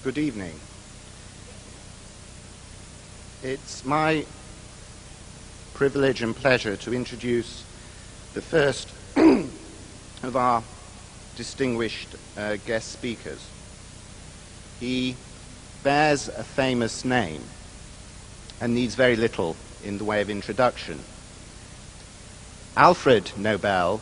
Good evening. It's my privilege and pleasure to introduce the first of our distinguished guest speakers. He bears a famous name and needs very little in the way of introduction. Alfred Nobel,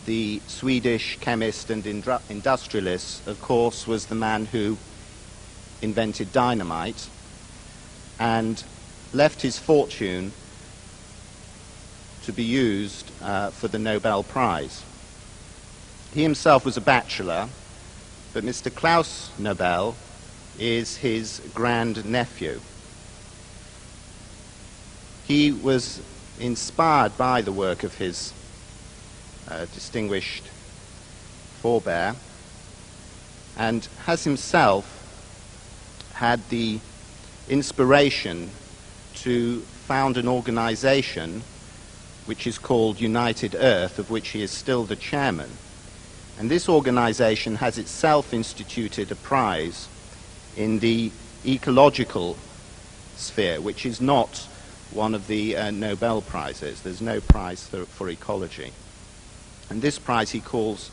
the Swedish chemist and industrialist, of course, was the man who invented dynamite and left his fortune to be used for the Nobel Prize. He himself was a bachelor, but Mr. Claes Nobel is his grand-nephew. He was inspired by the work of his distinguished forebear and has himself had the inspiration to found an organization which is called United Earth, of which he is still the chairman. And this organization has itself instituted a prize in the ecological sphere, which is not one of the Nobel Prizes. There's no prize for ecology. And this prize he calls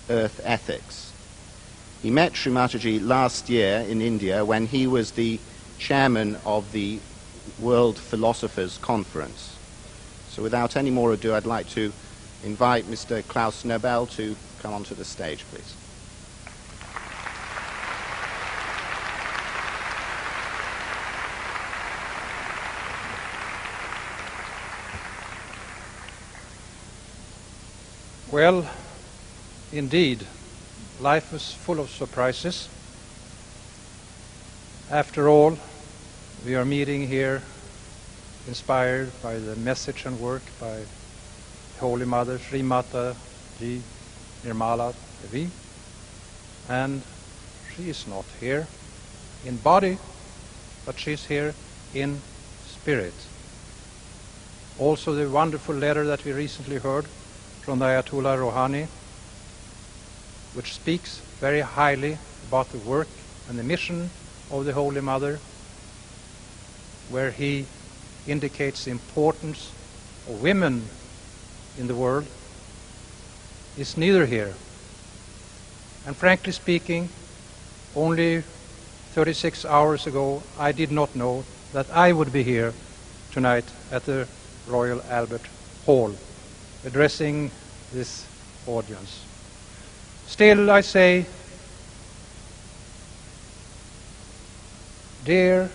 Earth Ethics. He met Shri Mataji last year in India when he was the chairman of the World Philosophers Conference. So without any more ado, I'd like to invite Mr. Claes Nobel to come onto the stage, please. Well, indeed, life is full of surprises. After all, we are meeting here inspired by the message and work by Holy Mother Shri Mataji Nirmala Devi, and she is not here in body, but she's here in spirit. Also the wonderful letter that we recently heard from the Ayatollah Rouhani, which speaks very highly about the work and the mission of the Holy Mother, where he indicates the importance of women in the world, is neither here. And frankly speaking, only 36 hours ago, I did not know that I would be here tonight at the Royal Albert Hall, addressing this audience. Still, I say, dear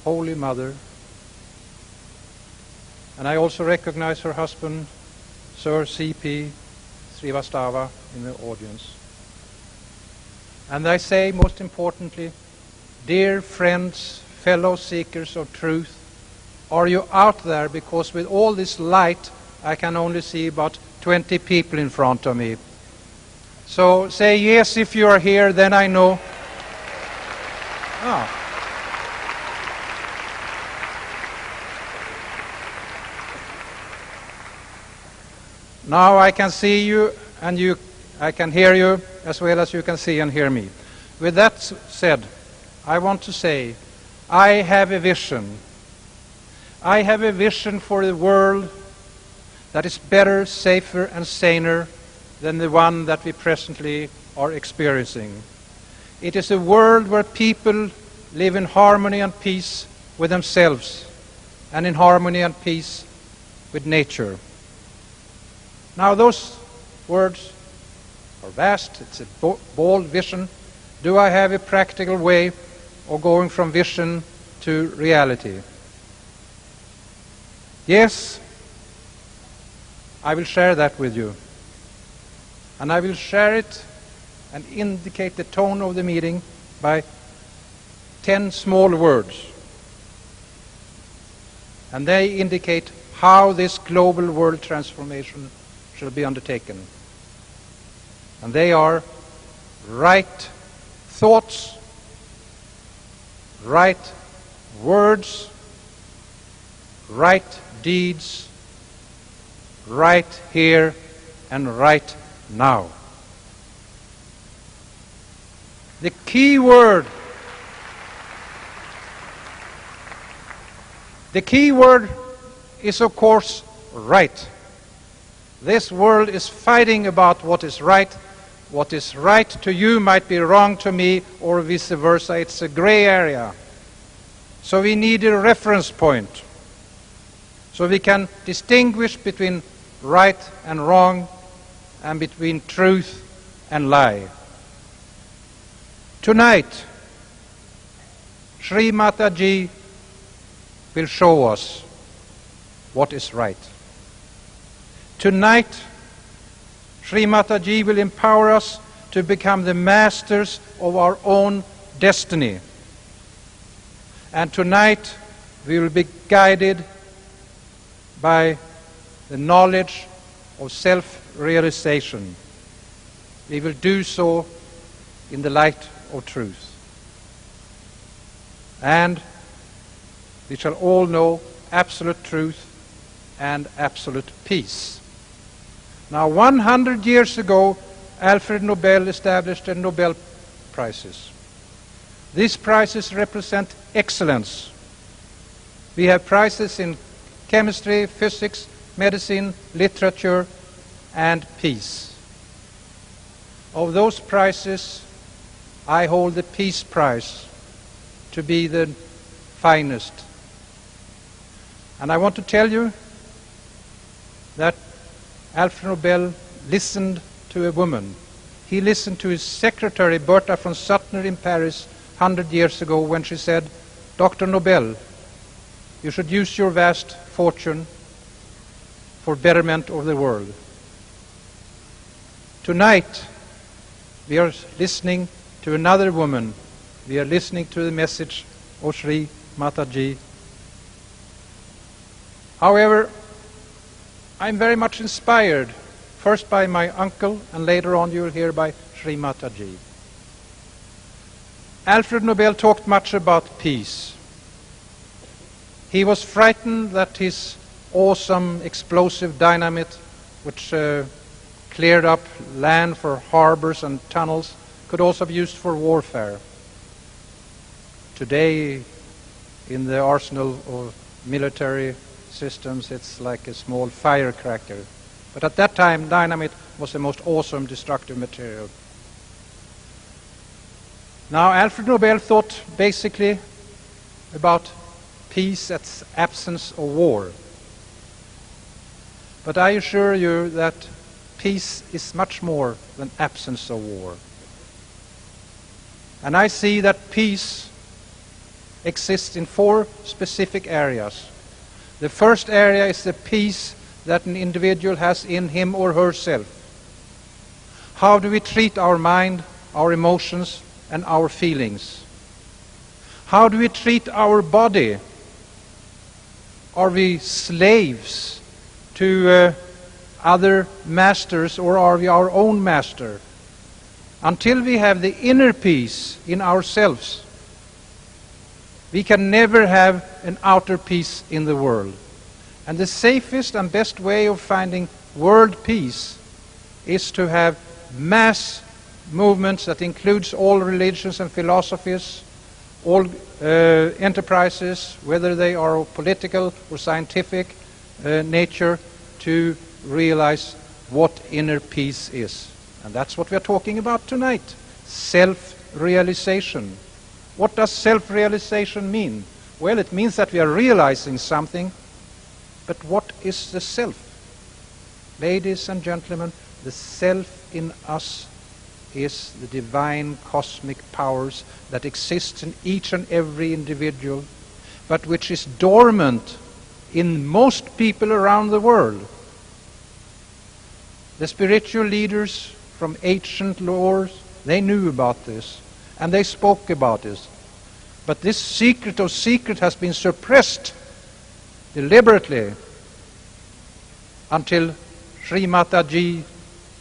Holy Mother, and I also recognize her husband, Sir C.P. Srivastava, in the audience. And I say, most importantly, dear friends, fellow seekers of truth, are you out there? Because with all this light, I can only see about 20 people in front of me. So say yes if you are here, then I know. Ah. Now I can see you, and I can hear you as well as you can see and hear me. With that said, I want to say, I have a vision. I have a vision for the world that is better, safer, and saner than the one that we presently are experiencing. It is a world where people live in harmony and peace with themselves and in harmony and peace with nature. Now those words are vast, it's a bold vision. Do I have a practical way of going from vision to reality? Yes, I will share that with you. And I will share it and indicate the tone of the meeting by 10 small words. And they indicate how this global world transformation shall be undertaken. And they are right thoughts, right words, right deeds, right here and right now. The key word is, of course, right. This world is fighting about what is right. What is right to you might be wrong to me, or vice versa. It's a gray area. So we need a reference point, so we can distinguish between right and wrong, and between truth and lie. Tonight, Shri Mataji will show us what is right. Tonight, Shri Mataji will empower us to become the masters of our own destiny. And tonight, we will be guided by the knowledge of self-realization. We will do so in the light of truth. And we shall all know absolute truth and absolute peace. Now, 100 years ago, Alfred Nobel established the Nobel Prizes. These prizes represent excellence. We have prizes in chemistry, physics, medicine, literature, and peace. Of those prizes, I hold the Peace Prize to be the finest. And I want to tell you that Alfred Nobel listened to a woman. He listened to his secretary, Bertha von Suttner, in Paris 100 years ago, when she said, "Dr. Nobel, you should use your vast fortune for betterment of the world." Tonight, we are listening to another woman. We are listening to the message of Shri Mataji. However, I'm very much inspired, first by my uncle, and later on you'll hear by Shri Mataji. Alfred Nobel talked much about peace. He was frightened that his awesome explosive dynamite, which cleared up land for harbors and tunnels, could also be used for warfare. Today, in the arsenal of military systems, it's like a small firecracker. But at that time, dynamite was the most awesome destructive material. Now, Alfred Nobel thought basically about peace as absence of war. But I assure you that peace is much more than absence of war. And I see that peace exists in 4 specific areas. The first area is the peace that an individual has in him or herself. How do we treat our mind, our emotions, and our feelings? How do we treat our body? Are we slaves to other masters, or are we our own master? Until we have the inner peace in ourselves, we can never have an outer peace in the world. And the safest and best way of finding world peace is to have mass movements that includes all religions and philosophies, all enterprises, whether they are of political or scientific nature, to realize what inner peace is. And that's what we are talking about tonight. Self-realization. What does self-realization mean? Well, it means that we are realizing something, but what is the self? Ladies and gentlemen, the self in us is the divine cosmic powers that exist in each and every individual, but which is dormant in most people around the world. The spiritual leaders from ancient lores, they knew about this, and they spoke about this. But this secret of secret has been suppressed deliberately until Shri Mataji,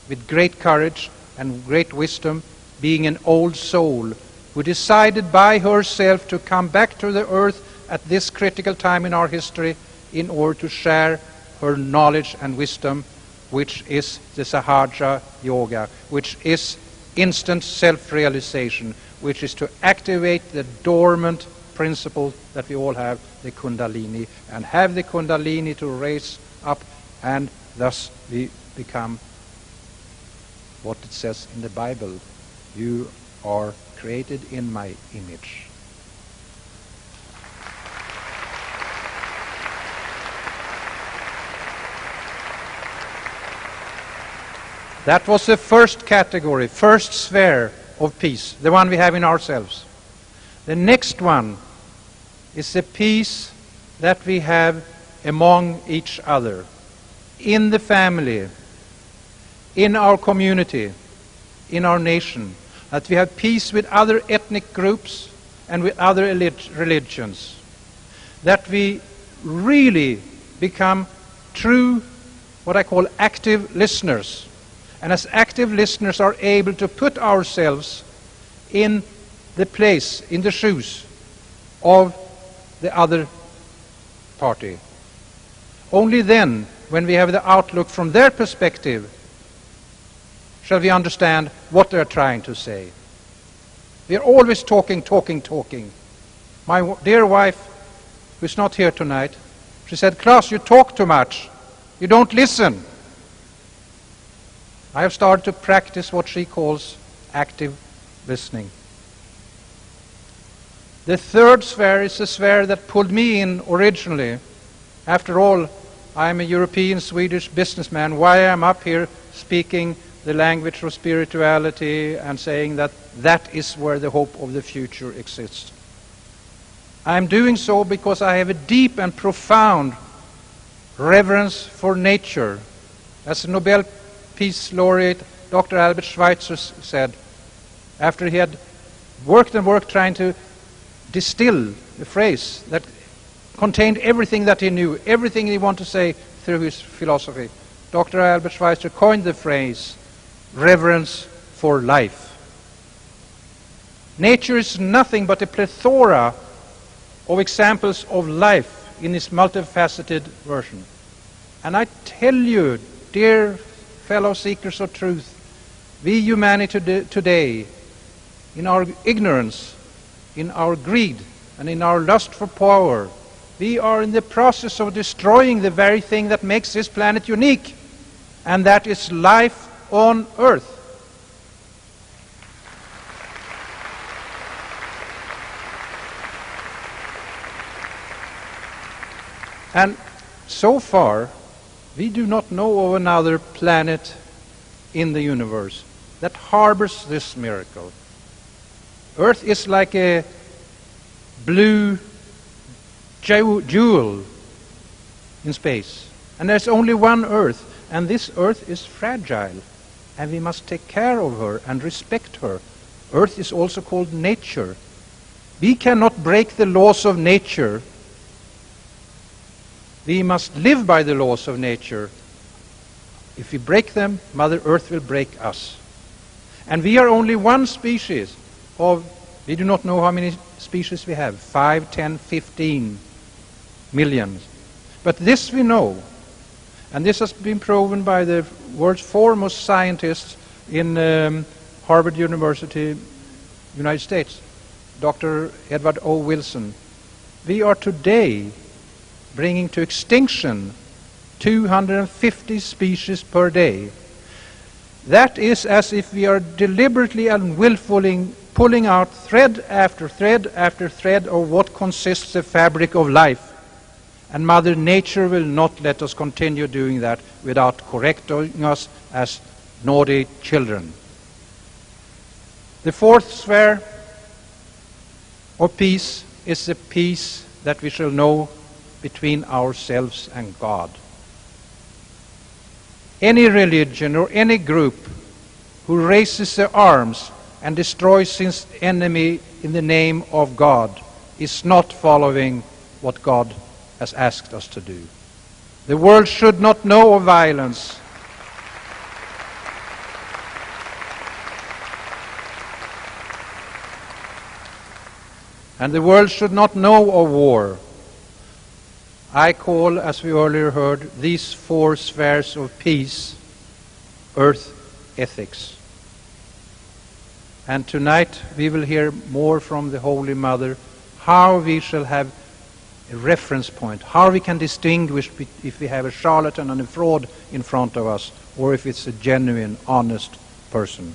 with great courage and great wisdom, being an old soul, who decided by herself to come back to the earth at this critical time in our history in order to share her knowledge and wisdom, which is the Sahaja yoga, which is instant self-realization, which is to activate the dormant principle that we all have, the Kundalini, and have the Kundalini to raise up, and thus we become what it says in the Bible: you are created in my image. That was the first category, first sphere of peace, the one we have in ourselves. The next one is the peace that we have among each other, in the family, in our community, in our nation, that we have peace with other ethnic groups and with other religions, that we really become true, what I call active listeners, and as active listeners are able to put ourselves in the place, in the shoes of the other party. Only then, when we have the outlook from their perspective, shall we understand what they're trying to say. We are always talking. My dear wife, who's not here tonight, she said, "Claes, you talk too much. You don't listen." I have started to practice what she calls active listening. The third sphere is the sphere that pulled me in originally. After all, I am a European Swedish businessman. Why am I up here speaking the language of spirituality and saying that that is where the hope of the future exists? I am doing so because I have a deep and profound reverence for nature. As the Nobel Peace Laureate Dr. Albert Schweitzer said, after he had worked trying to distill a phrase that contained everything that he knew, everything he wanted to say through his philosophy, Dr. Albert Schweitzer coined the phrase, reverence for life. Nature is nothing but a plethora of examples of life in its multifaceted version. And I tell you, dear fellow seekers of truth, we humanity today, in our ignorance, in our greed, and in our lust for power, we are in the process of destroying the very thing that makes this planet unique, and that is life on Earth. And so far, we do not know of another planet in the universe that harbors this miracle. Earth is like a blue jewel in space. And there's only one Earth, and this Earth is fragile, and we must take care of her and respect her. Earth is also called nature. We cannot break the laws of nature. We must live by the laws of nature. If we break them, Mother Earth will break us. And we are only one species of, we do not know how many species we have, 5, 10, 15 millions. But this we know, and this has been proven by the world's foremost scientists in Harvard University, United States, Dr. Edward O. Wilson. We are today bringing to extinction 250 species per day. That is as if we are deliberately and willfully pulling out thread after thread after thread of what consists the fabric of life. And Mother Nature will not let us continue doing that without correcting us as naughty children. The fourth sphere of peace is the peace that we shall know between ourselves and God. Any religion or any group who raises their arms and destroys his enemy in the name of God is not following what God has asked us to do. The world should not know of violence. And the world should not know of war. I call, as we earlier heard, these four spheres of peace, earth ethics. And tonight we will hear more from the Holy Mother, how we shall have a reference point, how we can distinguish if we have a charlatan and a fraud in front of us, or if it's a genuine, honest person.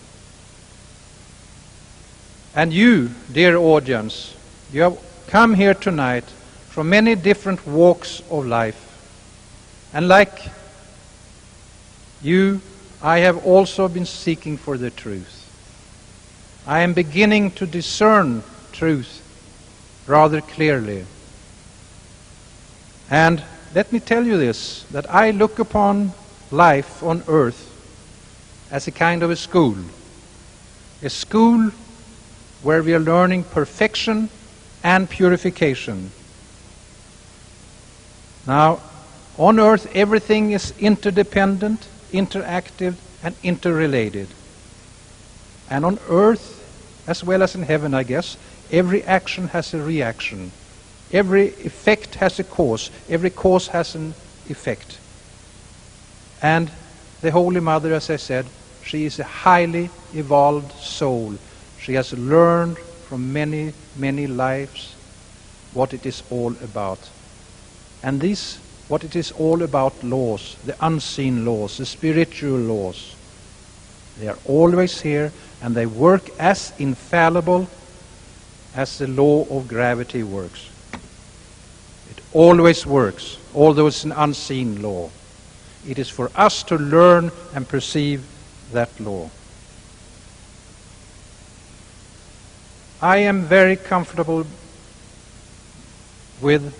And you, dear audience, you have come here tonight from many different walks of life. And like you, I have also been seeking for the truth. I am beginning to discern truth rather clearly. And let me tell you this, that I look upon life on earth as a kind of a school where we are learning perfection and purification. Now, on earth everything is interdependent, interactive, and interrelated. And on earth, as well as in heaven, I guess, every action has a reaction. Every effect has a cause. Every cause has an effect. And the Holy Mother, as I said, she is a highly evolved soul. She has learned from many, many lives what it is all about. And these, what it is all about, laws, the unseen laws, the spiritual laws, they are always here, and they work as infallible as the law of gravity works. It always works, although it's an unseen law. It is for us to learn and perceive that law. I am very comfortable with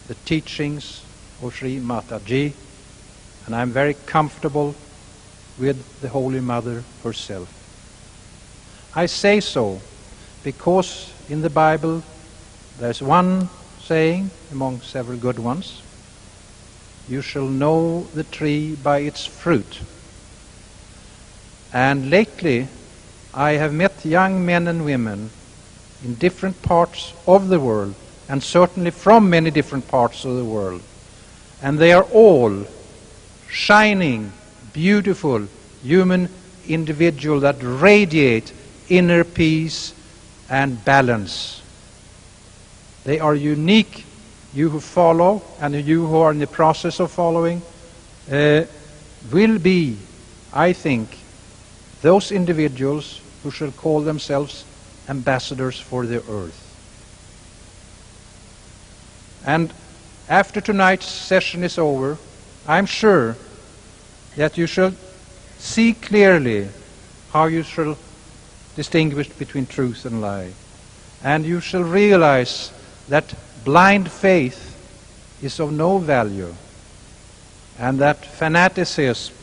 the teachings of Shri Mataji, and I'm very comfortable with the Holy Mother herself. I say so because in the Bible there's one saying among several good ones: you shall know the tree by its fruit. And lately I have met young men and women in different parts of the world, and certainly from many different parts of the world, and they are all shining, beautiful human individuals that radiate inner peace and balance. They are unique. You who follow and you who are in the process of following will be, I think, those individuals who shall call themselves ambassadors for the earth. And after tonight's session is over, I'm sure that you shall see clearly how you shall distinguish between truth and lie. And you shall realize that blind faith is of no value, and that fanaticism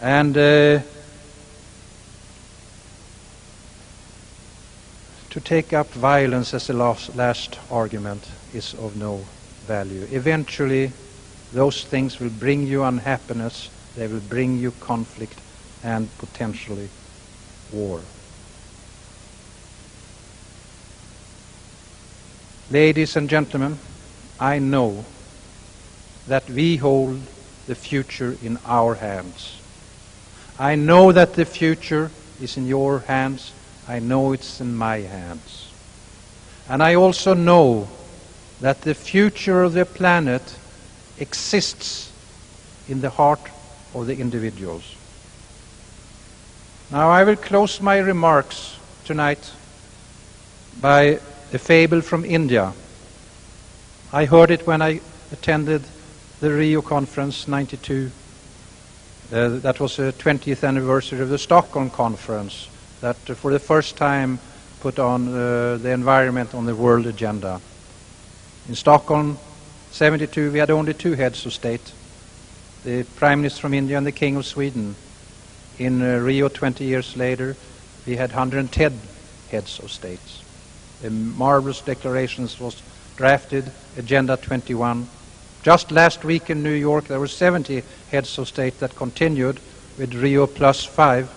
and to take up violence as the last argument is of no value. Eventually, those things will bring you unhappiness, they will bring you conflict and potentially war. Ladies and gentlemen, I know that we hold the future in our hands. I know that the future is in your hands. I know it's in my hands. And I also know that the future of the planet exists in the heart of the individuals. Now I will close my remarks tonight by a fable from India. I heard it when I attended the Rio conference 92. That was the 20th anniversary of the Stockholm conference that for the first time put on the environment on the world agenda. In Stockholm 72 we had only two heads of state, the Prime Minister from India and the King of Sweden. In Rio 20 years later we had 110 heads of states. The marvelous declarations was drafted, Agenda 21. Just last week in New York there were 70 heads of state that continued with Rio plus 5.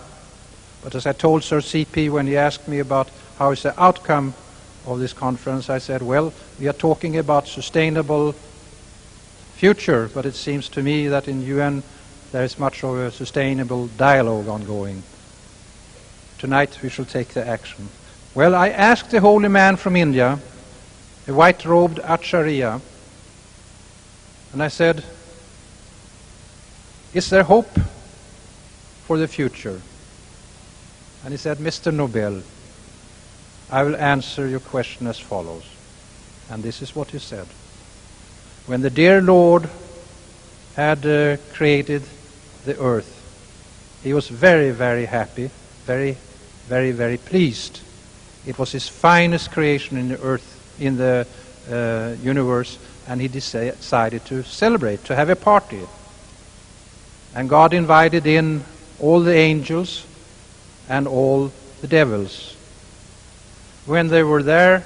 But as I told Sir C.P. when he asked me about how is the outcome of this conference, I said, well, we are talking about sustainable future, but it seems to me that in UN there is much of a sustainable dialogue ongoing. tonight we shall take the action. Well, I asked the holy man from India, a white-robed Acharya, and I said, is there hope for the future? And he said, Mr. Nobel, I will answer your question as follows. And this is what he said. When the dear Lord had created the earth, he was very, very happy, very, very, very pleased. It was his finest creation in the earth, in the universe, and he decided to celebrate, to have a party. And God invited in all the angels and all the devils. When they were there,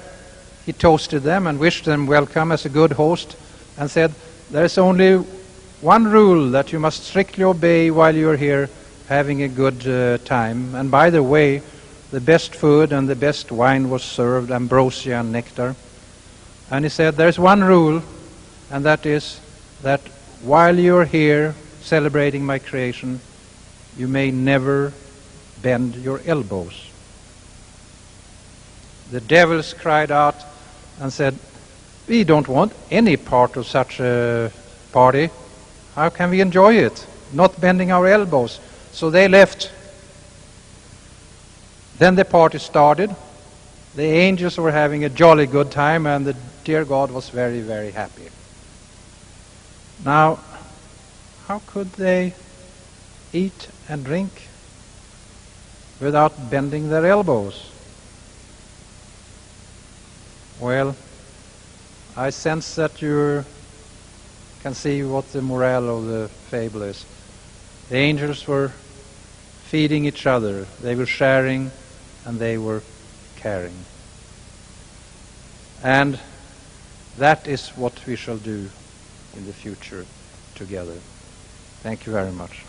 he toasted them and wished them welcome as a good host and said, there's only one rule that you must strictly obey while you're here having a good time. And by the way, the best food and the best wine was served, ambrosia and nectar. And he said, there's one rule, and that is that while you're here celebrating my creation, you may never bend your elbows. The devils cried out and said, we don't want any part of such a party. How can we enjoy it? Not bending our elbows. So they left. Then the party started. The angels were having a jolly good time, and the dear God was very, very happy. Now, how could they eat and drink without bending their elbows? Well, I sense that you can see what the morale of the fable is. The angels were feeding each other. They were sharing and they were caring. And that is what we shall do in the future together. Thank you very much.